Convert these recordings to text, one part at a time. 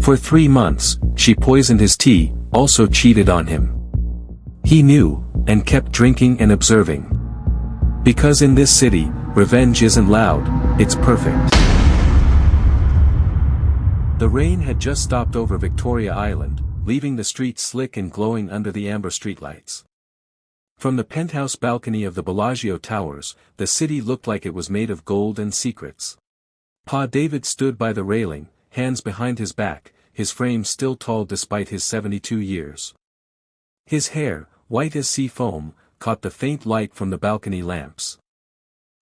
For 3 months, she poisoned his tea, also cheated on him. He knew, and kept drinking and observing. Because in this city, revenge isn't loud, it's perfect. The rain had just stopped over Victoria Island, leaving the streets slick and glowing under the amber streetlights. From the penthouse balcony of the Bellagio Towers, the city looked like it was made of gold and secrets. Pa David stood by the railing, hands behind his back, his frame still tall despite his 72 years. His hair, white as sea foam, caught the faint light from the balcony lamps.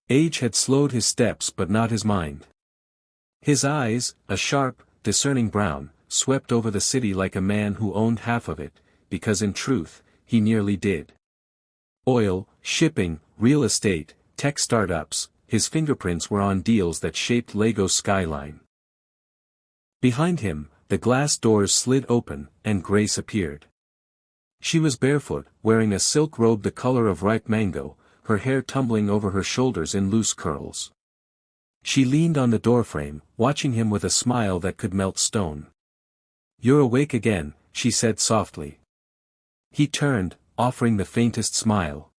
Age had slowed his steps but not his mind. His eyes, a sharp, discerning brown, swept over the city like a man who owned half of it, because in truth, he nearly did. Oil, shipping, real estate, tech startups, his fingerprints were on deals that shaped Lego's skyline. Behind him, the glass doors slid open, and Grace appeared. She was barefoot, wearing a silk robe the color of ripe mango, her hair tumbling over her shoulders in loose curls. She leaned on the doorframe, watching him with a smile that could melt stone. "You're awake again," she said softly. He turned, offering the faintest smile.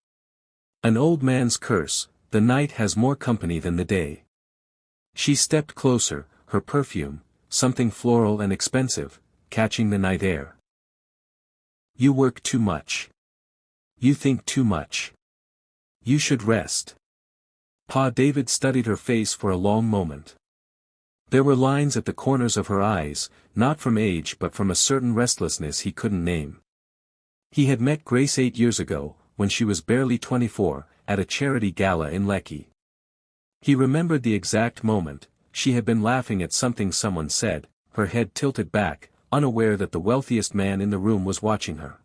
An old man's curse, the night has more company than the day. She stepped closer, her perfume, something floral and expensive, catching the night air. "You work too much. You think too much. You should rest." Pa David studied her face for a long moment. There were lines at the corners of her eyes, not from age but from a certain restlessness he couldn't name. He had met Grace 8 years ago, when she was barely 24, at a charity gala in Lekki. He remembered the exact moment. She had been laughing at something someone said, her head tilted back, unaware that the wealthiest man in the room was watching her.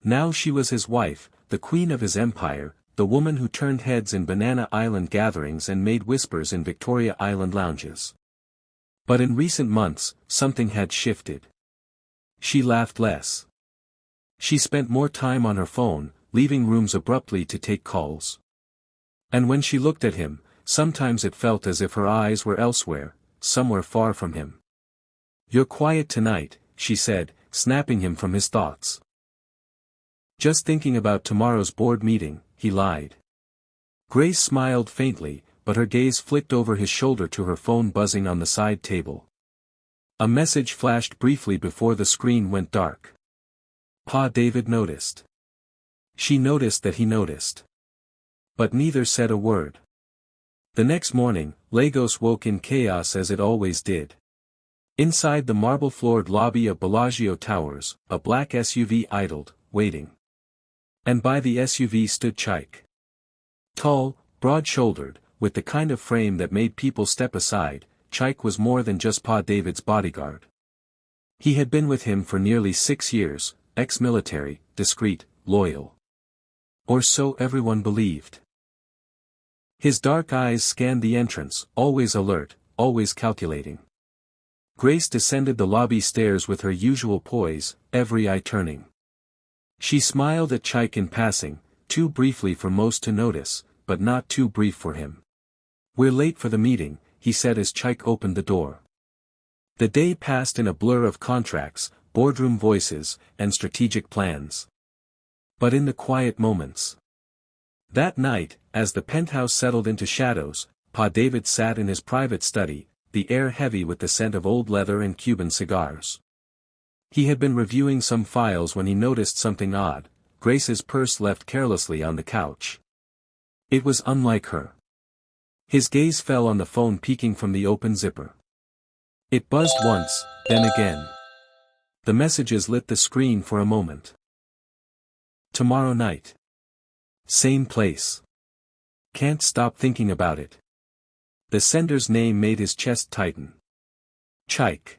Now she was his wife, the queen of his empire, the woman who turned heads in Banana Island gatherings and made whispers in Victoria Island lounges. But in recent months, something had shifted. She laughed less. She spent more time on her phone, leaving rooms abruptly to take calls. And when she looked at him, sometimes it felt as if her eyes were elsewhere, somewhere far from him. "You're quiet tonight," she said, snapping him from his thoughts. "Just thinking about tomorrow's board meeting," he lied. Grace smiled faintly, but her gaze flicked over his shoulder to her phone buzzing on the side table. A message flashed briefly before the screen went dark. Pa David noticed. She noticed that he noticed. But neither said a word. The next morning, Lagos woke in chaos as it always did. Inside the marble-floored lobby of Bellagio Towers, a black SUV idled, waiting. And by the SUV stood Chike. Tall, broad-shouldered, with the kind of frame that made people step aside, Chike was more than just Pa David's bodyguard. He had been with him for nearly 6 years, ex-military, discreet, loyal. Or so everyone believed. His dark eyes scanned the entrance, always alert, always calculating. Grace descended the lobby stairs with her usual poise, every eye turning. She smiled at Chike in passing, too briefly for most to notice, but not too brief for him. "We're late for the meeting," he said as Chike opened the door. The day passed in a blur of contracts, boardroom voices, and strategic plans. But in the quiet moments. That night, as the penthouse settled into shadows, Pa David sat in his private study, the air heavy with the scent of old leather and Cuban cigars. He had been reviewing some files when he noticed something odd: Grace's purse left carelessly on the couch. It was unlike her. His gaze fell on the phone peeking from the open zipper. It buzzed once, then again. The messages lit the screen for a moment. "Tomorrow night. Same place. Can't stop thinking about it." The sender's name made his chest tighten. Chike.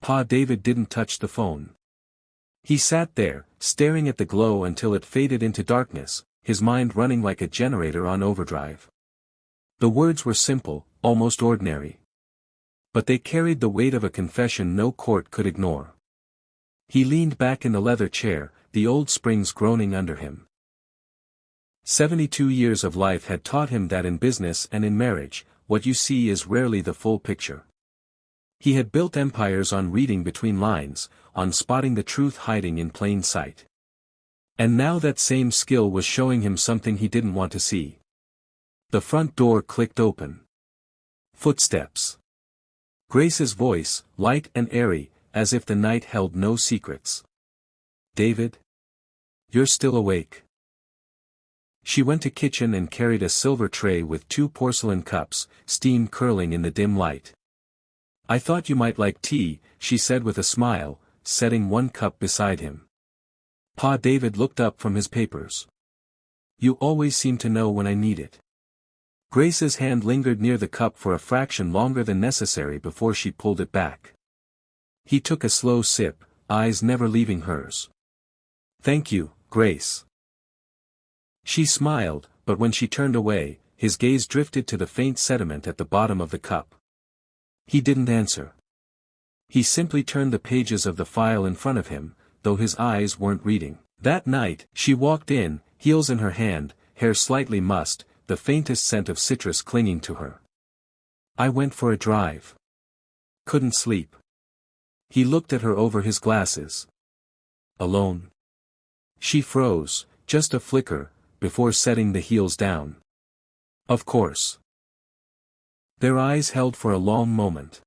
Pa David didn't touch the phone. He sat there, staring at the glow until it faded into darkness, his mind running like a generator on overdrive. The words were simple, almost ordinary. But they carried the weight of a confession no court could ignore. He leaned back in the leather chair, the old springs groaning under him. 72 years of life had taught him that in business and in marriage, what you see is rarely the full picture. He had built empires on reading between lines, on spotting the truth hiding in plain sight. And now that same skill was showing him something he didn't want to see. The front door clicked open. Footsteps. Grace's voice, light and airy, as if the night held no secrets. "David? You're still awake." She went to kitchen and carried a silver tray with 2 porcelain cups, steam curling in the dim light. "I thought you might like tea," she said with a smile, setting 1 cup beside him. Pa David looked up from his papers. "You always seem to know when I need it." Grace's hand lingered near the cup for a fraction longer than necessary before she pulled it back. He took a slow sip, eyes never leaving hers. "Thank you, Grace." She smiled, but when she turned away, his gaze drifted to the faint sediment at the bottom of the cup. He didn't answer. He simply turned the pages of the file in front of him, though his eyes weren't reading. That night, she walked in, heels in her hand, hair slightly mussed, the faintest scent of citrus clinging to her. "I went for a drive. Couldn't sleep." He looked at her over his glasses. "Alone?" She froze, just a flicker, before setting the heels down. "Of course." Their eyes held for a long moment.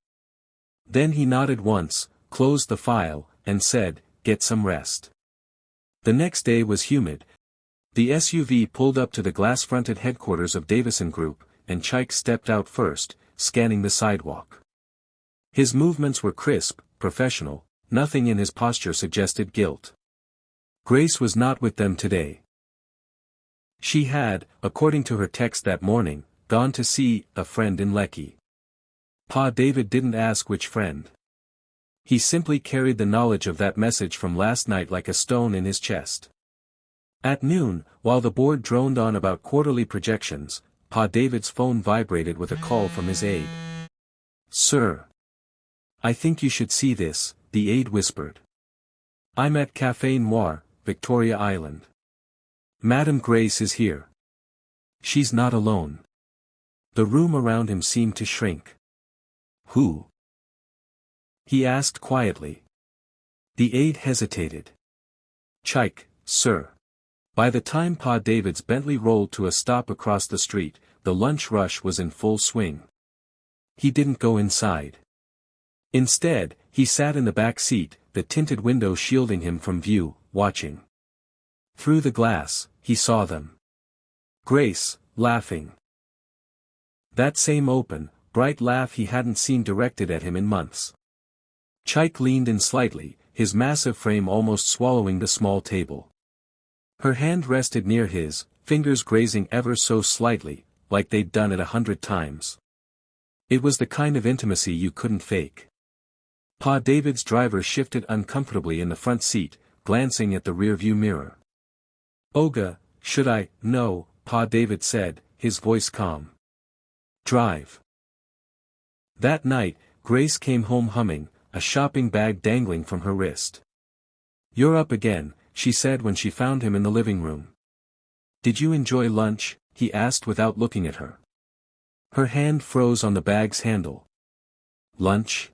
Then he nodded once, closed the file, and said, "Get some rest." The next day was humid. The SUV pulled up to the glass-fronted headquarters of Davison Group, and Chike stepped out first, scanning the sidewalk. His movements were crisp, professional, nothing in his posture suggested guilt. Grace was not with them today. She had, according to her text that morning, gone to see a friend in Lecky. Pa David didn't ask which friend. He simply carried the knowledge of that message from last night like a stone in his chest. At noon, while the board droned on about quarterly projections, Pa David's phone vibrated with a call from his aide. "Sir. I think you should see this," the aide whispered. "I'm at Café Noir, Victoria Island. Madame Grace is here. She's not alone." The room around him seemed to shrink. "Who?" he asked quietly. The aide hesitated. "Chike, sir." By the time Pa David's Bentley rolled to a stop across the street, the lunch rush was in full swing. He didn't go inside. Instead, he sat in the back seat, the tinted window shielding him from view, watching. Through the glass, he saw them. Grace, laughing. That same open, bright laugh he hadn't seen directed at him in months. Chike leaned in slightly, his massive frame almost swallowing the small table. Her hand rested near his, fingers grazing ever so slightly, like they'd done it 100 times. It was the kind of intimacy you couldn't fake. Pa David's driver shifted uncomfortably in the front seat, glancing at the rearview mirror. "Olga, should I?" "No," Pa David said, his voice calm. "Drive." That night, Grace came home humming, a shopping bag dangling from her wrist. "You're up again," she said when she found him in the living room. "Did you enjoy lunch?" he asked without looking at her. Her hand froze on the bag's handle. "Lunch?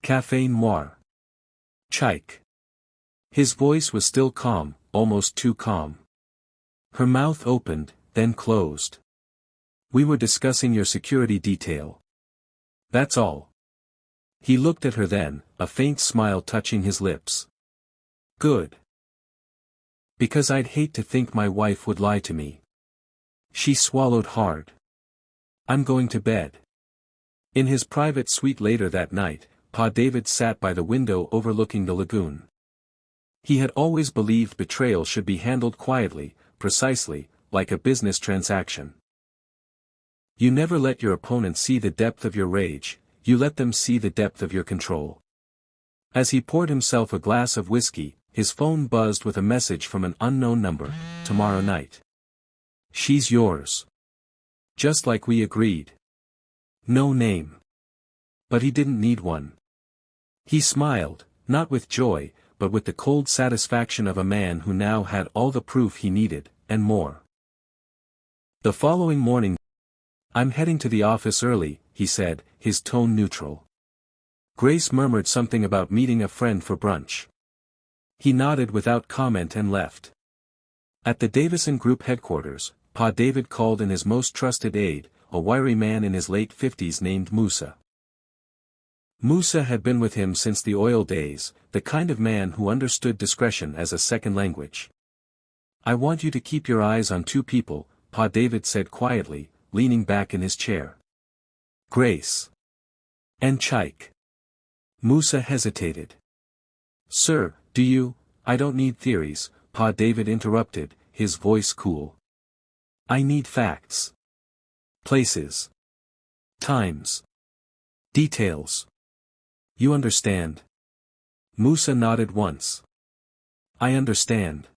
Café Noir. Chike." His voice was still calm, almost too calm. Her mouth opened, then closed. "We were discussing your security detail. That's all." He looked at her then, a faint smile touching his lips. "Good. Because I'd hate to think my wife would lie to me." She swallowed hard. "I'm going to bed." In his private suite later that night, Pa David sat by the window overlooking the lagoon. He had always believed betrayal should be handled quietly, precisely, like a business transaction. You never let your opponent see the depth of your rage, you let them see the depth of your control. As he poured himself a glass of whiskey, his phone buzzed with a message from an unknown number. "Tomorrow night. She's yours. Just like we agreed." No name. But he didn't need one. He smiled, not with joy, but with the cold satisfaction of a man who now had all the proof he needed, and more. The following morning, "I'm heading to the office early," he said, his tone neutral. Grace murmured something about meeting a friend for brunch. He nodded without comment and left. At the Davison Group headquarters, Pa David called in his most trusted aide, a wiry man in his late 50s named Musa. Musa had been with him since the oil days, the kind of man who understood discretion as a second language. "I want you to keep your eyes on two people," Pa David said quietly, leaning back in his chair. "Grace. And Chike." Musa hesitated. "Sir, do you—" "I don't need theories," Pa David interrupted, his voice cool. "I need facts. Places. Times. Details. You understand?" Musa nodded once. "I understand."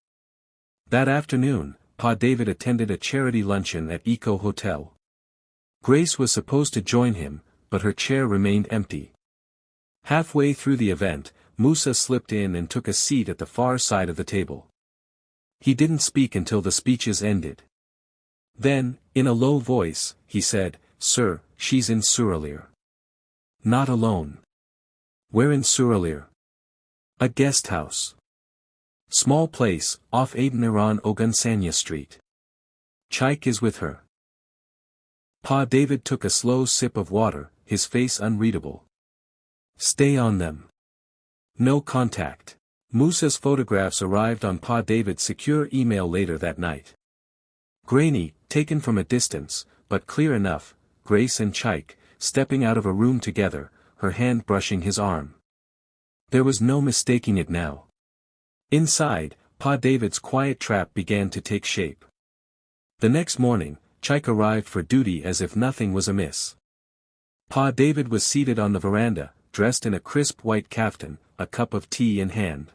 That afternoon, Pa David attended a charity luncheon at Eco Hotel. Grace was supposed to join him, but her chair remained empty. Halfway through the event, Musa slipped in and took a seat at the far side of the table. He didn't speak until the speeches ended. Then, in a low voice, he said, "Sir, she's in Suralire." "Not alone." "Where in Suralire?" "A guest house. Small place, off Adeniran Ogunsanya Street. Chike is with her." Pa David took a slow sip of water, his face unreadable. "Stay on them. No contact." Musa's photographs arrived on Pa David's secure email later that night. Grainy, taken from a distance, but clear enough, Grace and Chike, stepping out of a room together, her hand brushing his arm. There was no mistaking it now. Inside, Pa David's quiet trap began to take shape. The next morning, Chike arrived for duty as if nothing was amiss. Pa David was seated on the veranda, dressed in a crisp white kaftan, a cup of tea in hand.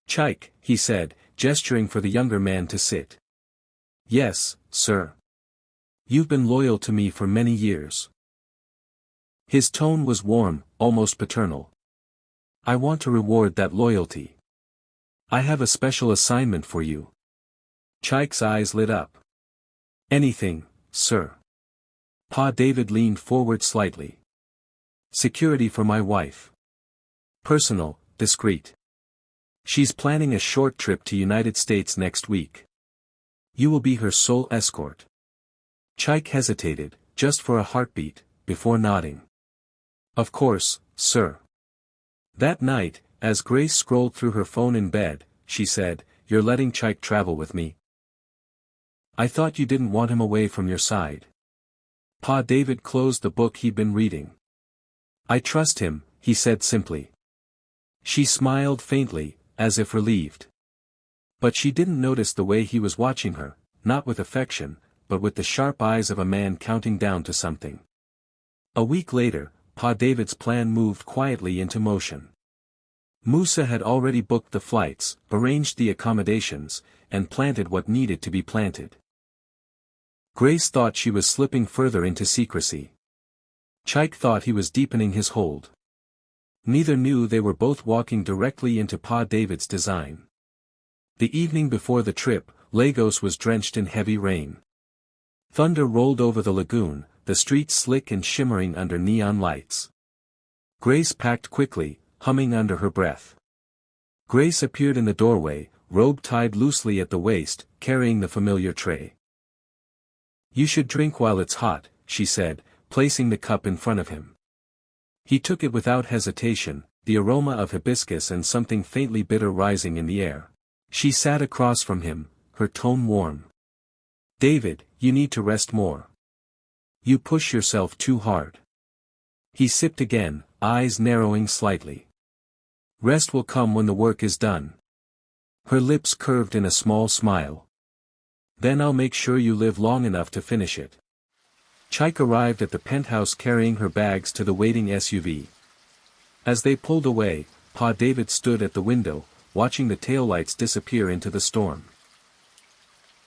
"Chike," he said, gesturing for the younger man to sit. "Yes, sir. You've been loyal to me for many years." His tone was warm, almost paternal. "I want to reward that loyalty. I have a special assignment for you." Chike's eyes lit up. "Anything, sir." Pa David leaned forward slightly. "Security for my wife. Personal, discreet. She's planning a short trip to United States next week. You will be her sole escort." Chike hesitated, just for a heartbeat, before nodding. "Of course, sir." That night, as Grace scrolled through her phone in bed, she said, "You're letting Chike travel with me? I thought you didn't want him away from your side." Pa David closed the book he'd been reading. "I trust him," he said simply. She smiled faintly, as if relieved. But she didn't notice the way he was watching her, not with affection, but with the sharp eyes of a man counting down to something. A week later, Pa David's plan moved quietly into motion. Musa had already booked the flights, arranged the accommodations, and planted what needed to be planted. Grace thought she was slipping further into secrecy. Chike thought he was deepening his hold. Neither knew they were both walking directly into Pa David's design. The evening before the trip, Lagos was drenched in heavy rain. Thunder rolled over the lagoon, the streets slick and shimmering under neon lights. Grace packed quickly, humming under her breath. Grace appeared in the doorway, robe tied loosely at the waist, carrying the familiar tray. "You should drink while it's hot," she said, placing the cup in front of him. He took it without hesitation, the aroma of hibiscus and something faintly bitter rising in the air. She sat across from him, her tone warm. "David, you need to rest more. You push yourself too hard." He sipped again, eyes narrowing slightly. "Rest will come when the work is done." Her lips curved in a small smile. "Then I'll make sure you live long enough to finish it." Chike arrived at the penthouse carrying her bags to the waiting SUV. As they pulled away, Pa David stood at the window, watching the taillights disappear into the storm.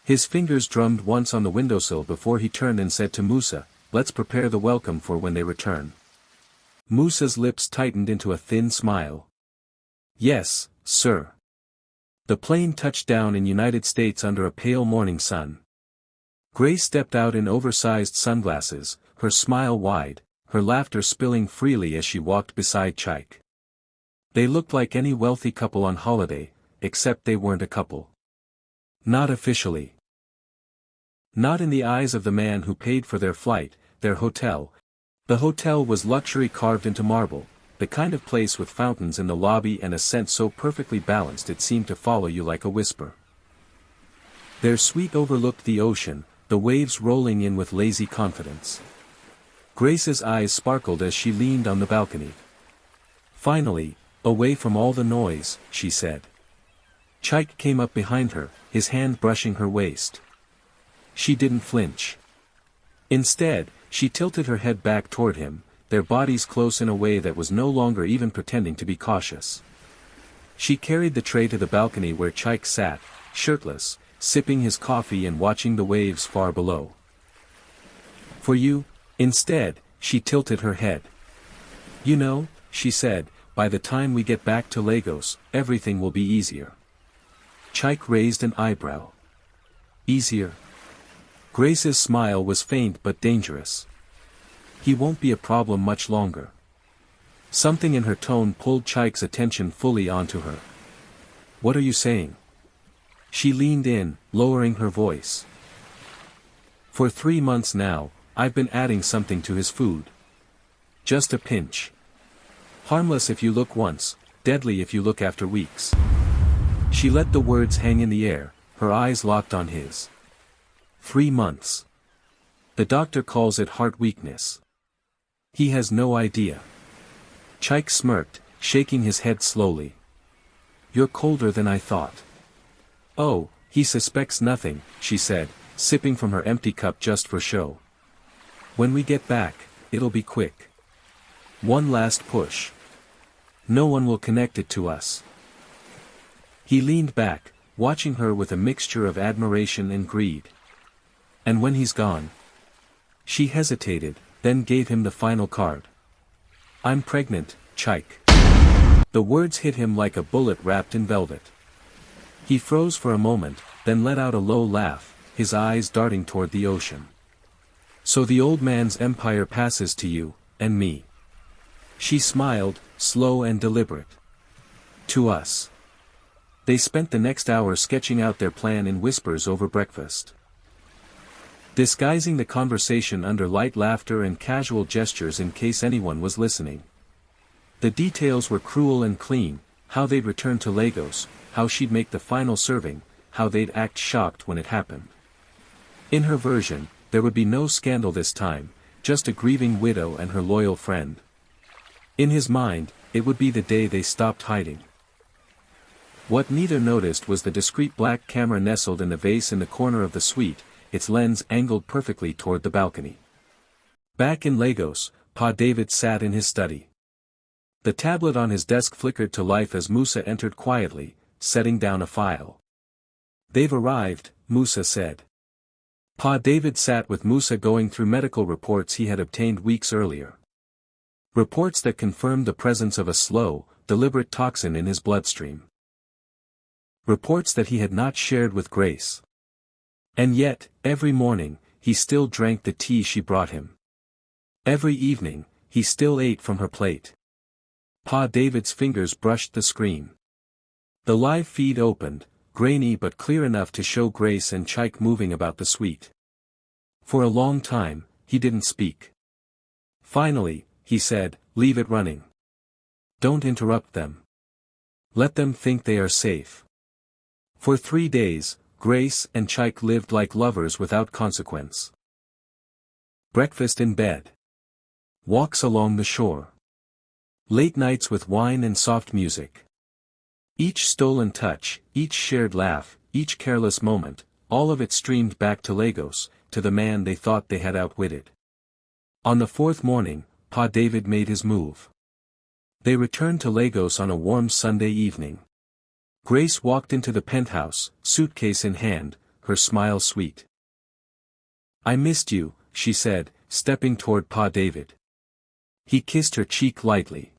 His fingers drummed once on the windowsill before he turned and said to Musa, "Let's prepare the welcome for when they return." Musa's lips tightened into a thin smile. "Yes, sir." The plane touched down in United States under a pale morning sun. Grace stepped out in oversized sunglasses, her smile wide, her laughter spilling freely as she walked beside Chike. They looked like any wealthy couple on holiday, except they weren't a couple. Not officially. Not in the eyes of the man who paid for their flight, their hotel. The hotel was luxury carved into marble, the kind of place with fountains in the lobby and a scent so perfectly balanced it seemed to follow you like a whisper. Their suite overlooked the ocean, the waves rolling in with lazy confidence. Grace's eyes sparkled as she leaned on the balcony. Finally, away from all the noise, she said. Chike came up behind her, his hand brushing her waist. She didn't flinch. Instead, she tilted her head back toward him, their bodies close in a way that was no longer even pretending to be cautious. She carried the tray to the balcony where Chike sat, shirtless, sipping his coffee and watching the waves far below. For you, instead, she tilted her head. You know, she said, by the time we get back to Lagos, everything will be easier. Chike raised an eyebrow. Easier? Grace's smile was faint but dangerous. He won't be a problem much longer. Something in her tone pulled Chike's attention fully onto her. What are you saying? She leaned in, lowering her voice. For 3 months now, I've been adding something to his food. Just a pinch. Harmless if you look once, deadly if you look after weeks. She let the words hang in the air, her eyes locked on his. 3 months. The doctor calls it heart weakness. He has no idea. Chike smirked, shaking his head slowly. You're colder than I thought. Oh, he suspects nothing, she said, sipping from her empty cup just for show. When we get back, it'll be quick. One last push. No one will connect it to us. He leaned back, watching her with a mixture of admiration and greed. And when he's gone? She hesitated, then gave him the final card. I'm pregnant, Chike. The words hit him like a bullet wrapped in velvet. He froze for a moment, then let out a low laugh, his eyes darting toward the ocean. So the old man's empire passes to you, and me. She smiled, slow and deliberate. To us. They spent the next hour sketching out their plan in whispers over breakfast. Disguising the conversation under light laughter and casual gestures in case anyone was listening. The details were cruel and clean, how they'd return to Lagos, how she'd make the final serving, how they'd act shocked when it happened. In her version, there would be no scandal this time, just a grieving widow and her loyal friend. In his mind, it would be the day they stopped hiding. What neither noticed was the discreet black camera nestled in the vase in the corner of the suite, its lens angled perfectly toward the balcony. Back in Lagos, Pa David sat in his study. The tablet on his desk flickered to life as Musa entered quietly, setting down a file. They've arrived, Musa said. Pa David sat with Musa going through medical reports he had obtained weeks earlier. Reports that confirmed the presence of a slow, deliberate toxin in his bloodstream. Reports that he had not shared with Grace. And yet, every morning, he still drank the tea she brought him. Every evening, he still ate from her plate. Pa David's fingers brushed the screen. The live feed opened, grainy but clear enough to show Grace and Chike moving about the suite. For a long time, he didn't speak. Finally, he said, leave it running. Don't interrupt them. Let them think they are safe. For 3 days, Grace and Chike lived like lovers without consequence. Breakfast in bed. Walks along the shore. Late nights with wine and soft music. Each stolen touch, each shared laugh, each careless moment, all of it streamed back to Lagos, to the man they thought they had outwitted. On the 4th morning, Pa David made his move. They returned to Lagos on a warm Sunday evening. Grace walked into the penthouse, suitcase in hand, her smile sweet. I missed you, she said, stepping toward Pa David. He kissed her cheek lightly.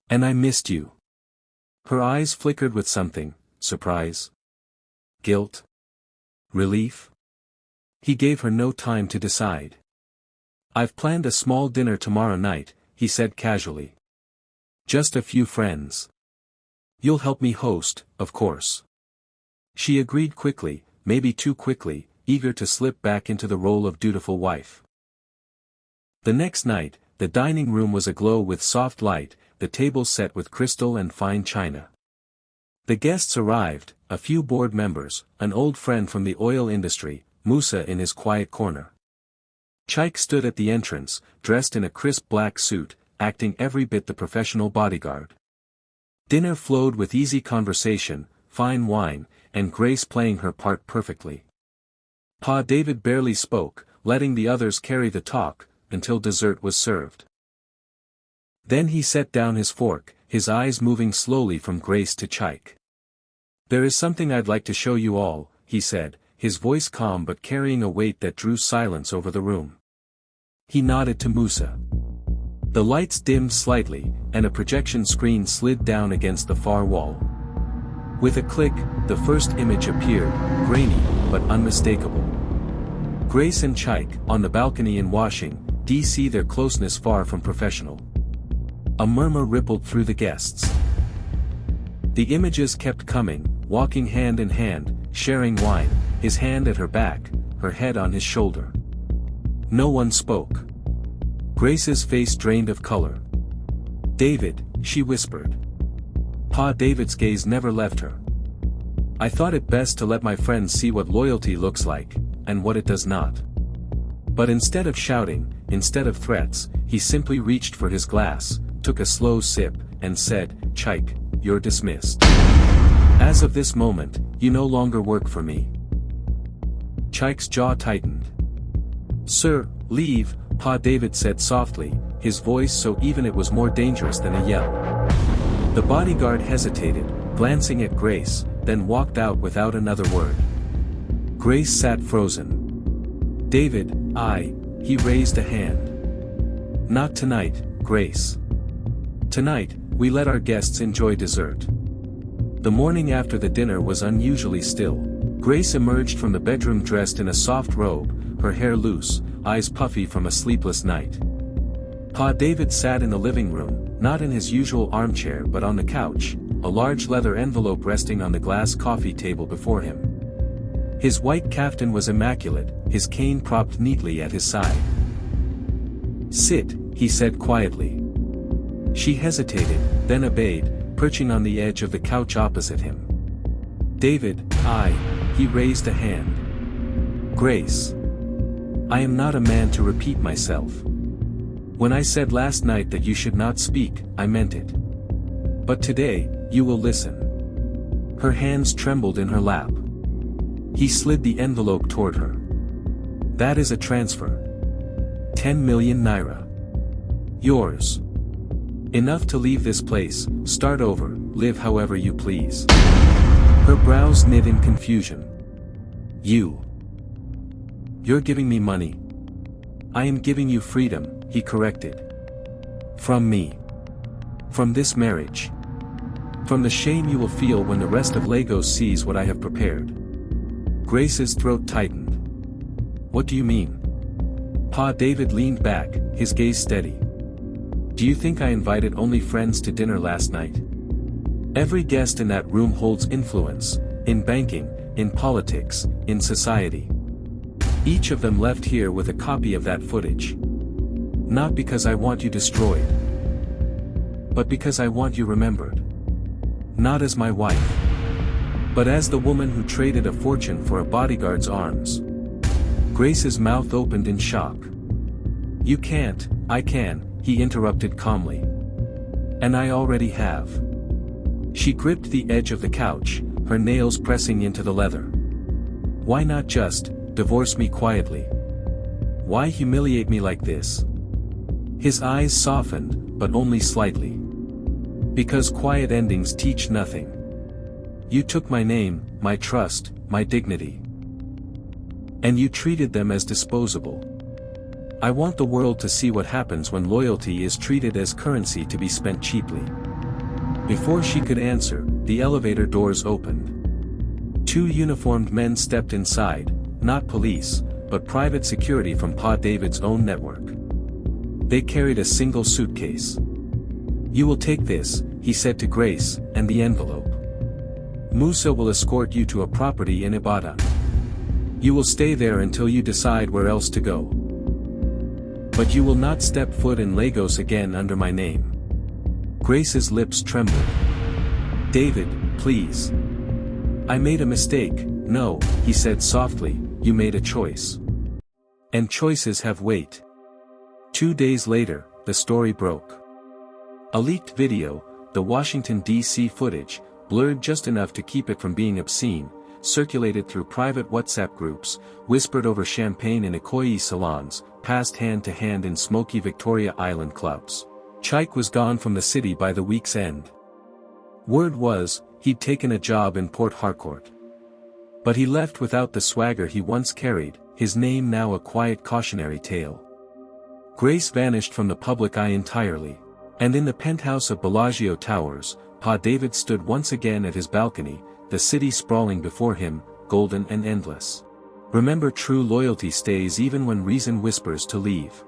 And I missed you. Her eyes flickered with something, surprise. Guilt. Relief. He gave her no time to decide. "I've planned a small dinner tomorrow night," he said casually. "Just a few friends. You'll help me host, of course." She agreed quickly, maybe too quickly, eager to slip back into the role of dutiful wife. The next night, the dining room was aglow with soft light, the tables set with crystal and fine china. The guests arrived, a few board members, an old friend from the oil industry, Musa in his quiet corner. Chaik stood at the entrance, dressed in a crisp black suit, acting every bit the professional bodyguard. Dinner flowed with easy conversation, fine wine, and Grace playing her part perfectly. Pa David barely spoke, letting the others carry the talk, until dessert was served. Then he set down his fork, his eyes moving slowly from Grace to Chaik. "There is something I'd like to show you all," he said, his voice calm but carrying a weight that drew silence over the room. He nodded to Musa. The lights dimmed slightly, and a projection screen slid down against the far wall. With a click, the first image appeared, grainy, but unmistakable. Grace and Chaik, on the balcony in Washington, D.C. their closeness far from professional. A murmur rippled through the guests. The images kept coming, walking hand in hand, sharing wine, his hand at her back, her head on his shoulder. No one spoke. Grace's face drained of color. "David," she whispered. Pa David's gaze never left her. "I thought it best to let my friends see what loyalty looks like, and what it does not." But instead of shouting, instead of threats, he simply reached for his glass, took a slow sip, and said, "Chaik, you're dismissed. As of this moment, you no longer work for me." Chaik's jaw tightened. "Sir, leave," Pa David said softly, his voice so even it was more dangerous than a yell. The bodyguard hesitated, glancing at Grace, then walked out without another word. Grace sat frozen. "David, he raised a hand. "Not tonight, Grace. Tonight, we let our guests enjoy dessert." The morning after the dinner was unusually still. Grace emerged from the bedroom dressed in a soft robe, her hair loose, eyes puffy from a sleepless night. Pa David sat in the living room, not in his usual armchair but on the couch, a large leather envelope resting on the glass coffee table before him. His white caftan was immaculate, his cane propped neatly at his side. "Sit," he said quietly. She hesitated, then obeyed, perching on the edge of the couch opposite him. "David, he raised a hand. "Grace. I am not a man to repeat myself. When I said last night that you should not speak, I meant it. But today, you will listen." Her hands trembled in her lap. He slid the envelope toward her. "That is a transfer. 10 million naira. Yours. Enough to leave this place, start over, live however you please." Her brows knit in confusion. You're giving me money." "I am giving you freedom," he corrected. "From me. From this marriage. From the shame you will feel when the rest of Lagos sees what I have prepared." Grace's throat tightened. "What do you mean?" Pa David leaned back, his gaze steady. "Do you think I invited only friends to dinner last night? Every guest in that room holds influence, in banking, in politics, in society. Each of them left here with a copy of that footage. Not because I want you destroyed, but because I want you remembered. Not as my wife, but as the woman who traded a fortune for a bodyguard's arms." Grace's mouth opened in shock. "You can't." "I can," he interrupted calmly. "And I already have." She gripped the edge of the couch, her nails pressing into the leather. "Why not just divorce me quietly? Why humiliate me like this?" His eyes softened, but only slightly. "Because quiet endings teach nothing. You took my name, my trust, my dignity. And you treated them as disposable. I want the world to see what happens when loyalty is treated as currency to be spent cheaply." Before she could answer, the elevator doors opened. Two uniformed men stepped inside, not police, but private security from Pa David's own network. They carried a single suitcase. "You will take this," he said to Grace, "and the envelope. Musa will escort you to a property in Ibadan. You will stay there until you decide where else to go. But you will not step foot in Lagos again under my name." Grace's lips trembled. "David, please. I made a mistake." "No," he said softly, "you made a choice. And choices have weight." 2 days later, the story broke. A leaked video, the Washington, D.C. footage, blurred just enough to keep it from being obscene, circulated through private WhatsApp groups, whispered over champagne in Ikoyi salons, passed hand to hand in smoky Victoria Island clubs. Chaik was gone from the city by the week's end. Word was, he'd taken a job in Port Harcourt. But he left without the swagger he once carried, his name now a quiet cautionary tale. Grace vanished from the public eye entirely. And in the penthouse of Bellagio Towers, Pa David stood once again at his balcony, the city sprawling before him, golden and endless. Remember, true loyalty stays even when reason whispers to leave.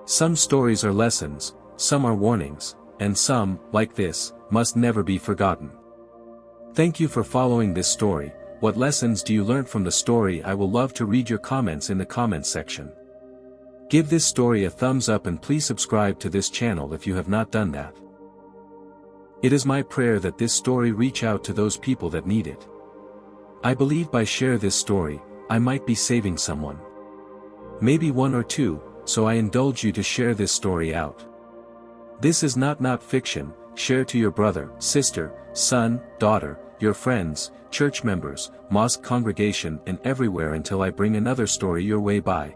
Some stories are lessons, some are warnings, and some, like this, must never be forgotten. Thank you for following this story. What lessons do you learn from the story? I will love to read your comments in the comments section. Give this story a thumbs up and please subscribe to this channel if you have not done that. It is my prayer that this story reach out to those people that need it. I believe by share this story, I might be saving someone. Maybe one or two, so I indulge you to share this story out. This is not fiction. Share to your brother, sister, son, daughter, your friends, church members, mosque congregation and everywhere until I bring another story your way. Bye.